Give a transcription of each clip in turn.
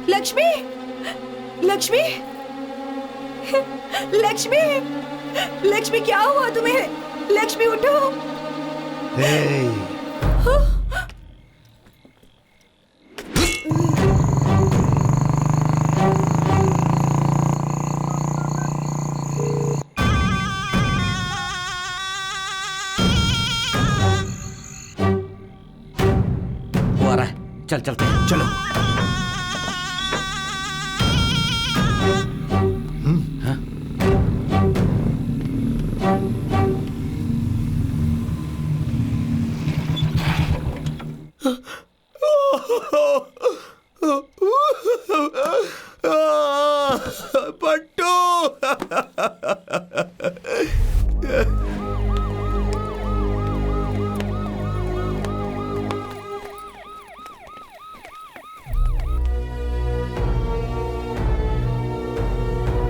लक्ष्मी, लक्ष्मी, लक्ष्मी, लक्ष्मी क्या हुआ तुम्हें? लक्ष्मी उठो। वो आ रहा है, चल चलते हैं, चलो। पट्टू।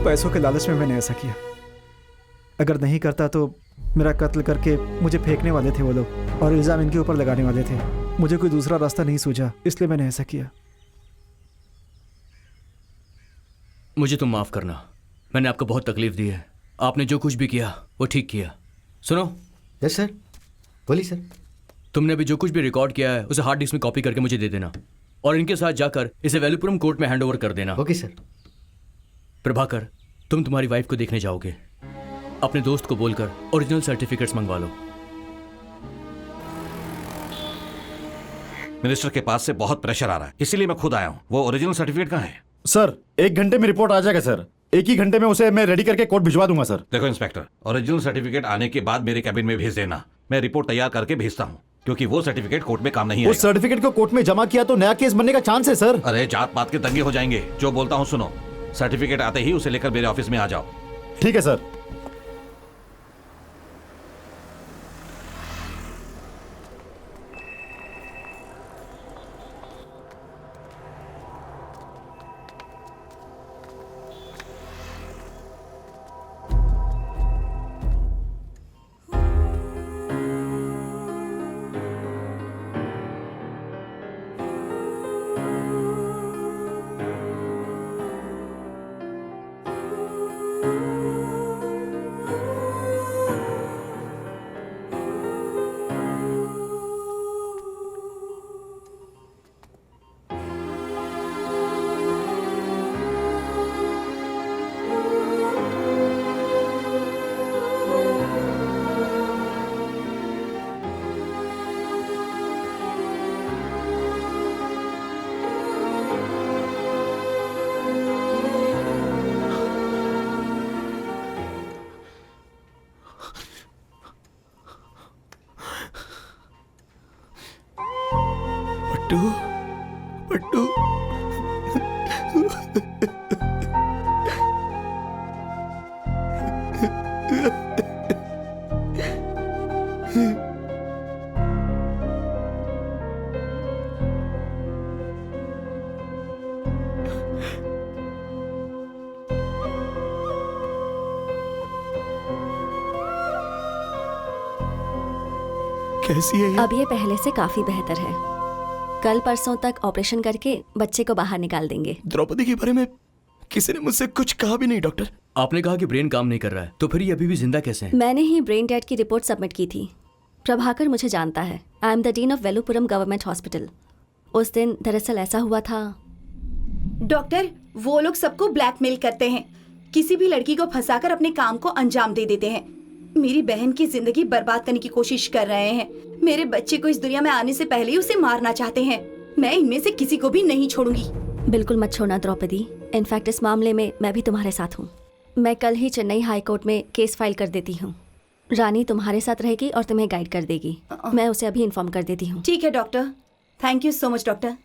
पैसों के लालच में मैंने ऐसा किया। अगर नहीं करता तो मेरा कत्ल करके मुझे फेंकने वाले थे वो लोग, और इल्ज़ाम इनके ऊपर लगाने वाले थे। मुझे कोई दूसरा रास्ता नहीं सूझा, इसलिए मैंने ऐसा किया। मुझे तुम माफ करना, मैंने आपको बहुत तकलीफ दी है। आपने जो कुछ भी किया वो ठीक किया। सुनो। यस सर, बोलिए सर। तुमने अभी जो कुछ भी रिकॉर्ड किया है उसे हार्ड डिस्क में कॉपी करके मुझे दे देना, और इनके साथ जाकर इसे वेलुपुरम कोर्ट में हैंड ओवर कर देना। Okay sir. प्रभाकर, तुम तुम्हारी वाइफ को देखने जाओगे, अपने दोस्त को बोलकर ओरिजिनल सर्टिफिकेट्स मंगवा लो। मिनिस्टर के पास से बहुत प्रेशर आ रहा है, इसीलिए मैं खुद आया हूँ। वो ओरिजिनल सर्टिफिकेट कहाँ है? सर 1 घंटे में रिपोर्ट आ जाएगा सर। 1 ही घंटे में उसे मैं रेडी करके कोर्ट भिजवा दूंगा सर। देखो इंस्पेक्टर, ओरिजिनल सर्टिफिकेट आने के बाद मेरे कैबिन में भेज देना। मैं रिपोर्ट तैयार करके भेजता हूँ, क्योंकि वो सर्टिफिकेट कोर्ट में काम नहीं उस सर्टिफिकेट को कोर्ट में जमा किया तो नया केस बनने का चांस है सर। अरे जात पात के दंगे हो जाएंगे। जो बोलता हूँ सुनो, सर्टिफिकेट आते ही उसे लेकर मेरे ऑफिस में आ जाओ। ठीक है सर। पट्टू, पट्टू। कैसी है ये? अब ये पहले से काफी बेहतर है। कल परसों तक ऑपरेशन करके बच्चे को बाहर निकाल देंगे। द्रौपदी के बारे में किसी ने मुझसे कुछ कहा भी नहीं डॉक्टर। आपने कहा कि ब्रेन काम नहीं कर रहा है, तो फिर ये अभी भी जिंदा कैसे है? मैंने ही ब्रेन डेड की रिपोर्ट सबमिट की थी। प्रभाकर मुझे जानता है। I am the dean of Veluppuram government hospital. उस दिन दरअसल ऐसा हुआ था। डॉक्टर, वो लोग सबको ब्लैकमेल करते हैं, किसी भी लड़की को फंसाकर अपने काम को अंजाम दे देते हैं। मेरी बहन की जिंदगी बर्बाद करने की कोशिश कर रहे हैं। मेरे बच्चे को इस दुनिया में आने से पहले ही उसे मारना चाहते हैं। मैं इनमें से किसी को भी नहीं छोड़ूंगी। बिल्कुल मत छोड़ना द्रौपदी। इनफैक्ट इस मामले में मैं भी तुम्हारे साथ हूँ। मैं कल ही चेन्नई हाई कोर्ट में केस फाइल कर देती हूँ। रानी तुम्हारे साथ रहेगी और तुम्हें गाइड कर देगी। मैं उसे अभी इन्फॉर्म कर देती हूँ। ठीक है doctor, thank you so much doctor.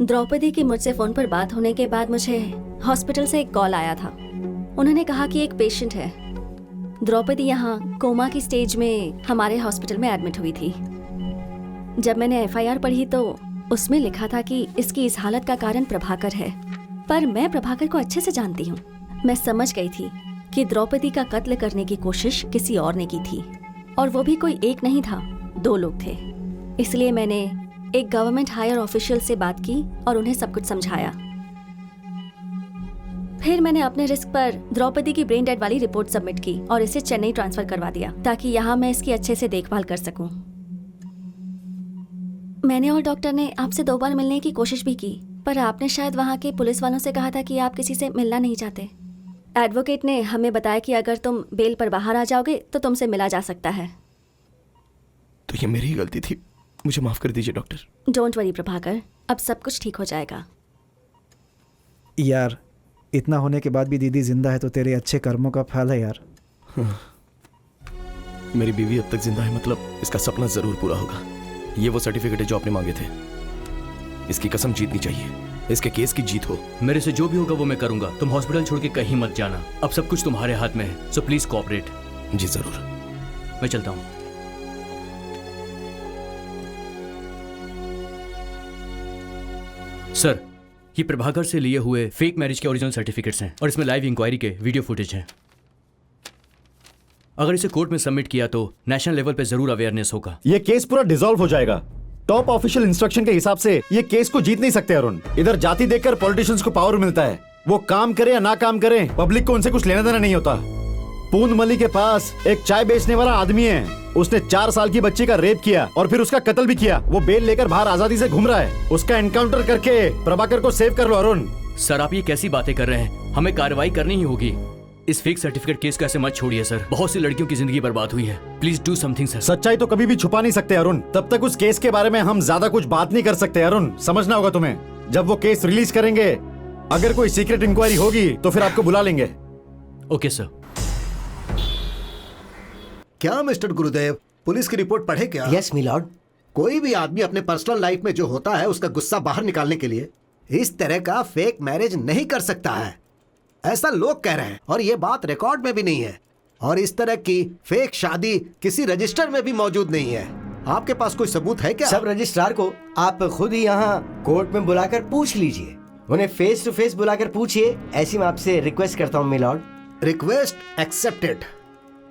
Draupadi की मुझसे फोन पर बात होने के बाद मुझे हॉस्पिटल से एक कॉल आया था। उन्होंने कहा कि एक पेशेंट है। द्रौपदी यहाँ कोमा की स्टेज में हमारे हॉस्पिटल में एडमिट हुई थी। जब मैंने एफआईआर पढ़ी तो उसमें लिखा था कि इसकी इस हालत का कारण प्रभाकर है। पर मैं प्रभाकर को अच्छे से जानती हूँ। मैं समझ गई थी कि द्रौपदी का कत्ल करने की कोशिश किसी और ने की थी, और वो भी कोई एक नहीं था, 2 लोग थे। इसलिए मैंने एक गवर्नमेंट हायर ऑफिशियल से बात की और उन्हें सब कुछ समझाया। फिर मैंने अपने रिस्क पर द्रौपदी की ब्रेन डेड वाली रिपोर्ट सबमिट की और इसे चेन्नई ट्रांसफर करवा दिया ताकि यहाँ मैं इसकी अच्छे से देखभाल कर सकूं। मैंने और डॉक्टर ने आपसे 2 बार मिलने की कोशिश भी की, पर आपने शायद वहाँ के पुलिस वालों से कहा था कि आप किसी से मिलना नहीं चाहते। एडवोकेट ने हमें बताया कि अगर तुम बेल पर बाहर आ जाओगे तो तुमसे मिला जा सकता है। तो ये मेरी ही गलती थी, मुझे माफ कर दीजिए डॉक्टर। डोंट वरी प्रभाकर, अब सब कुछ ठीक हो जाएगा। यार, इतना होने के बाद भी दीदी जिंदा है तो तेरे अच्छे कर्मों का फल है यार। मेरी बीवी अब तक जिंदा है, मतलब इसका सपना जरूर पूरा होगा। ये वो सर्टिफिकेट है जो आपने मांगे थे। इसकी कसम जीतनी चाहिए, इसके केस की जीत हो। मेरे से जो भी होगा वो मैं करूंगा। तुम हॉस्पिटल छोड़ के कहीं मत जाना, अब सब कुछ तुम्हारे हाथ में है, सो प्लीज कोऑपरेट। जी जरूर। मैं चलता हूँ। सर, ये प्रभाकर से लिए हुए फेक मैरिज के ओरिजिनल सर्टिफिकेट्स हैं और इसमें लाइव इंक्वायरी के वीडियो फुटेज हैं। अगर इसे कोर्ट में सबमिट किया तो नेशनल लेवल पे जरूर अवेयरनेस होगा। ये केस पूरा डिसॉल्व हो जाएगा। टॉप ऑफिशियल इंस्ट्रक्शन के हिसाब से ये केस को जीत नहीं सकते अरुण। इधर जाति देखकर पॉलिटिशियंस को पावर मिलता है, वो काम करे या ना काम करे, पब्लिक को उनसे कुछ लेना देना नहीं होता। पूंदमली के पास एक चाय बेचने वाला आदमी है, उसने 4 साल की बच्ची का रेप किया और फिर उसका कत्ल भी किया। वो बेल लेकर बाहर आजादी से घूम रहा है। उसका एनकाउंटर करके प्रभाकर को सेव कर लो अरुण। सर, आप ये कैसी बातें कर रहे हैं? हमें कार्रवाई करनी ही होगी। इस फेक सर्टिफिकेट केस को ऐसे मत छोड़िए सर, बहुत सी लड़कियों की जिंदगी बर्बाद हुई है। Please do something sir. सच्चाई तो कभी भी छुपा नहीं सकते अरुण, तब तक उस केस के बारे में हम ज्यादा कुछ बात नहीं कर सकते अरुण, समझना होगा तुम्हें। जब वो केस रिलीज करेंगे, अगर कोई सीक्रेट इंक्वायरी होगी तो फिर आपको बुला लेंगे। Okay sir. क्या मिस्टर गुरुदेव, पुलिस की रिपोर्ट पढ़े क्या? Yes milord. कोई भी आदमी अपने पर्सनल लाइफ में जो होता है उसका गुस्सा बाहर निकालने के लिए इस तरह का फेक मैरिज नहीं कर सकता है, ऐसा लोग कह रहे हैं और ये बात रिकॉर्ड में भी नहीं है। और इस तरह की फेक शादी किसी रजिस्टर में भी मौजूद नहीं है। आपके पास कोई सबूत है क्या? सब रजिस्ट्रार को आप खुद ही यहाँ कोर्ट में बुलाकर पूछ लीजिए, उन्हें फेस टू फेस बुलाकर पूछिए। ऐसी मैं आपसे रिक्वेस्ट करता हूँ मिलॉर्ड। Request accepted.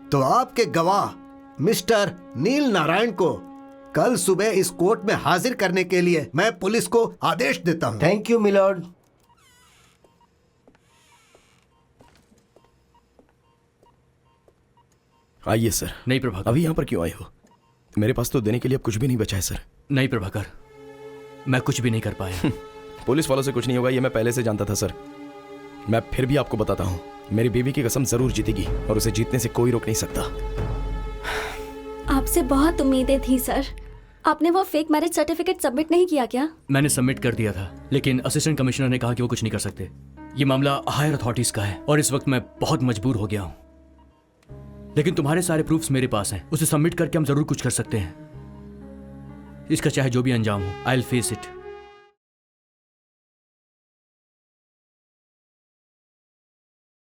तो आपके गवाह मिस्टर नील नारायण को कल सुबह इस कोर्ट में हाजिर करने के लिए मैं पुलिस को आदेश देता हूँ। Thank you milord. आइए सर। नहीं प्रभाकर। अभी यहाँ पर क्यों आए हो? मेरे पास तो देने के लिए अब कुछ भी नहीं बचा है सर। नहीं प्रभाकर, मैं कुछ भी नहीं कर पाया। पुलिस वालों से कुछ नहीं होगा, ये मैं पहले से जानता था सर। मैं फिर भी आपको बताता हूँ, मेरी बीवी की कसम जरूर जीतेगी और उसे जीतने से कोई रोक नहीं सकता। आपसे बहुत उम्मीदें थी सर। आपने वो फेक मैरिज सर्टिफिकेट सबमिट नहीं किया क्या? मैंने सबमिट कर दिया था, लेकिन असिस्टेंट कमिश्नर ने कहा कि वो कुछ नहीं कर सकते। ये मामला हायर अथॉरिटीज का है और इस वक्त मैं बहुत मजबूर हो गया हूँ। लेकिन तुम्हारे सारे प्रूफ्स मेरे पास हैं, उसे सबमिट करके हम जरूर कुछ कर सकते हैं। इसका चाहे जो भी अंजाम हो, आई विल फेस इट।